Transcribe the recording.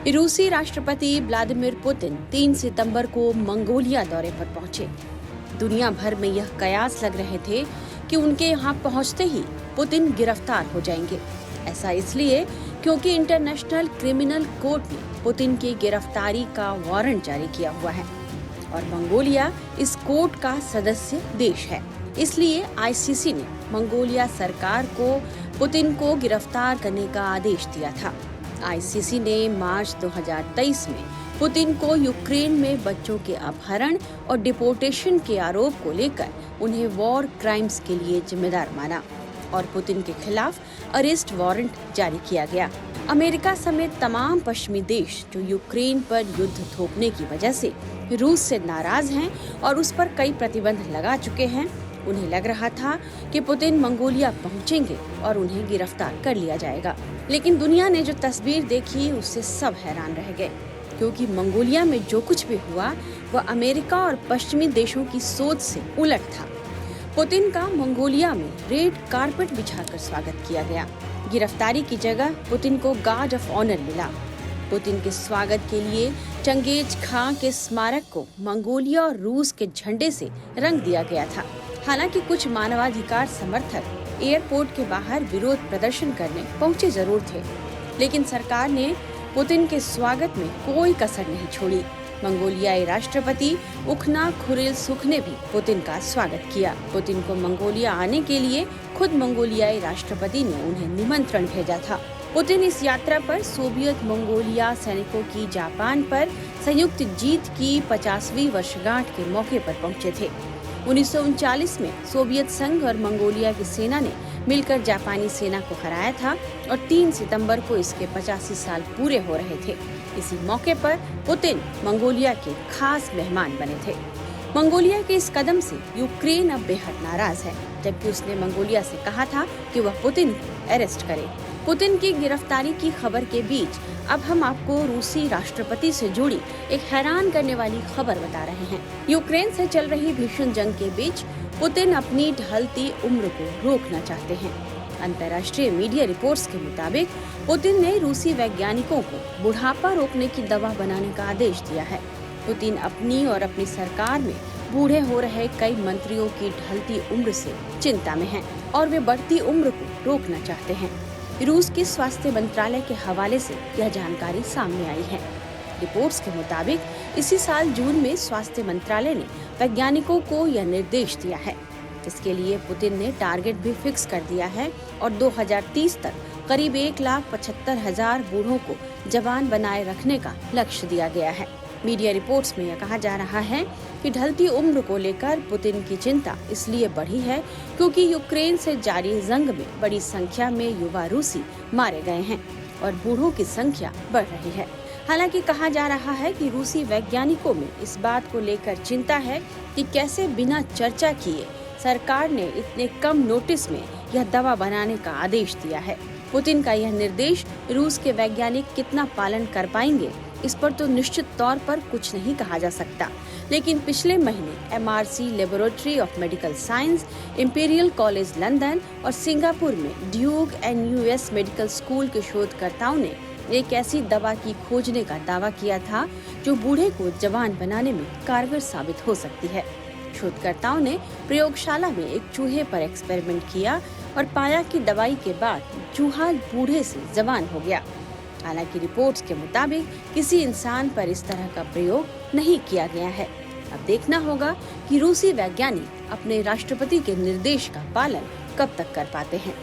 रूसी राष्ट्रपति Vladimir Putin 3 सितंबर को मंगोलिया दौरे पर पहुंचे। दुनिया भर में यह कयास लग रहे थे कि उनके यहां पहुंचते ही पुतिन गिरफ्तार हो जाएंगे। ऐसा इसलिए क्योंकि इंटरनेशनल क्रिमिनल कोर्ट ने पुतिन की गिरफ्तारी का वारंट जारी किया हुआ है और मंगोलिया इस कोर्ट का सदस्य देश है। इसलिए आईसीसी ने मंगोलिया सरकार को पुतिन को गिरफ्तार करने का आदेश दिया था। आईसीसी ने मार्च 2023 में पुतिन को यूक्रेन में बच्चों के अपहरण और डिपोर्टेशन के आरोप को लेकर उन्हें वॉर क्राइम्स के लिए जिम्मेदार माना और पुतिन के खिलाफ अरेस्ट वारंट जारी किया गया। अमेरिका समेत तमाम पश्चिमी देश जो यूक्रेन पर युद्ध थोपने की वजह से रूस से नाराज हैं और उस पर कई प्रतिबंध लगा चुके हैं, उन्हें लग रहा था कि पुतिन मंगोलिया पहुंचेंगे और उन्हें गिरफ्तार कर लिया जाएगा। लेकिन दुनिया ने जो तस्वीर देखी उससे सब हैरान रह गए, क्योंकि मंगोलिया में जो कुछ भी हुआ वह अमेरिका और पश्चिमी देशों की सोच से उलट था। पुतिन का मंगोलिया में रेड कारपेट बिछाकर स्वागत किया गया। गिरफ्तारी की जगह पुतिन को गार्ड ऑफ ऑनर मिला। पुतिन के स्वागत के लिए चंगेज खां के स्मारक को मंगोलिया और रूस के झंडे से रंग दिया गया था। हालांकि कुछ मानवाधिकार समर्थक एयरपोर्ट के बाहर विरोध प्रदर्शन करने पहुंचे जरूर थे, लेकिन सरकार ने पुतिन के स्वागत में कोई कसर नहीं छोड़ी। मंगोलियाई राष्ट्रपति उखना खुरेलसुख ने भी पुतिन का स्वागत किया। पुतिन को मंगोलिया आने के लिए खुद मंगोलियाई राष्ट्रपति ने उन्हें निमंत्रण भेजा था। पुतिन इस यात्रा पर सोवियत मंगोलिया सैनिकों की जापान पर संयुक्त जीत की 50वीं वर्षगांठ के मौके पर पहुंचे थे। 1939 में सोवियत संघ और मंगोलिया की सेना ने मिलकर जापानी सेना को हराया था और 3 सितंबर को इसके 85 साल पूरे हो रहे थे। इसी मौके पर पुतिन मंगोलिया के खास मेहमान बने थे। मंगोलिया के इस कदम से यूक्रेन अब बेहद नाराज है, जबकि उसने मंगोलिया से कहा था कि वह पुतिन को अरेस्ट करे। पुतिन की गिरफ्तारी की खबर के बीच अब हम आपको रूसी राष्ट्रपति से जुड़ी एक हैरान करने वाली खबर बता रहे हैं। यूक्रेन से चल रही भीषण जंग के बीच पुतिन अपनी ढलती उम्र को रोकना चाहते हैं। अंतर्राष्ट्रीय मीडिया रिपोर्ट्स के मुताबिक पुतिन ने रूसी वैज्ञानिकों को बुढ़ापा रोकने की दवा बनाने का आदेश दिया है। पुतिन अपनी और अपनी सरकार में बूढ़े हो रहे कई मंत्रियों की ढलती उम्र से चिंता में हैं और वे बढ़ती उम्र को रोकना चाहते हैं। रूस के स्वास्थ्य मंत्रालय के हवाले से यह जानकारी सामने आई है। रिपोर्ट्स के मुताबिक इसी साल जून में स्वास्थ्य मंत्रालय ने वैज्ञानिकों को यह निर्देश दिया है। इसके लिए पुतिन ने टारगेट भी फिक्स कर दिया है और 2030 तक करीब 1,75,000 बूढ़ों को जवान बनाए रखने का लक्ष्य दिया गया है। मीडिया रिपोर्ट्स में यह कहा जा रहा है कि ढलती उम्र को लेकर पुतिन की चिंता इसलिए बढ़ी है क्योंकि यूक्रेन से जारी जंग में बड़ी संख्या में युवा रूसी मारे गए हैं और बूढ़ों की संख्या बढ़ रही है। हालांकि कहा जा रहा है कि रूसी वैज्ञानिकों में इस बात को लेकर चिंता है कि कैसे बिना चर्चा किए सरकार ने इतने कम नोटिस में यह दवा बनाने का आदेश दिया है। पुतिन का यह निर्देश रूस के वैज्ञानिक कितना पालन कर पाएंगे, इस पर तो निश्चित तौर पर कुछ नहीं कहा जा सकता। लेकिन पिछले महीने MRC laboratory of medical science, imperial college London और सिंगापुर में ड्यूक NUS मेडिकल स्कूल के शोधकर्ताओं ने एक ऐसी दवा की खोजने का दावा किया था जो बूढ़े को जवान बनाने में कारगर साबित हो सकती है। शोधकर्ताओं ने प्रयोगशाला में एक चूहे पर एक्सपेरिमेंट किया और पाया कि दवाई के बाद चूहा बूढ़े से जवान हो गया। हालांकि रिपोर्ट्स के मुताबिक किसी इंसान पर इस तरह का प्रयोग नहीं किया गया है। अब देखना होगा कि रूसी वैज्ञानिक अपने राष्ट्रपति के निर्देश का पालन कब तक कर पाते हैं।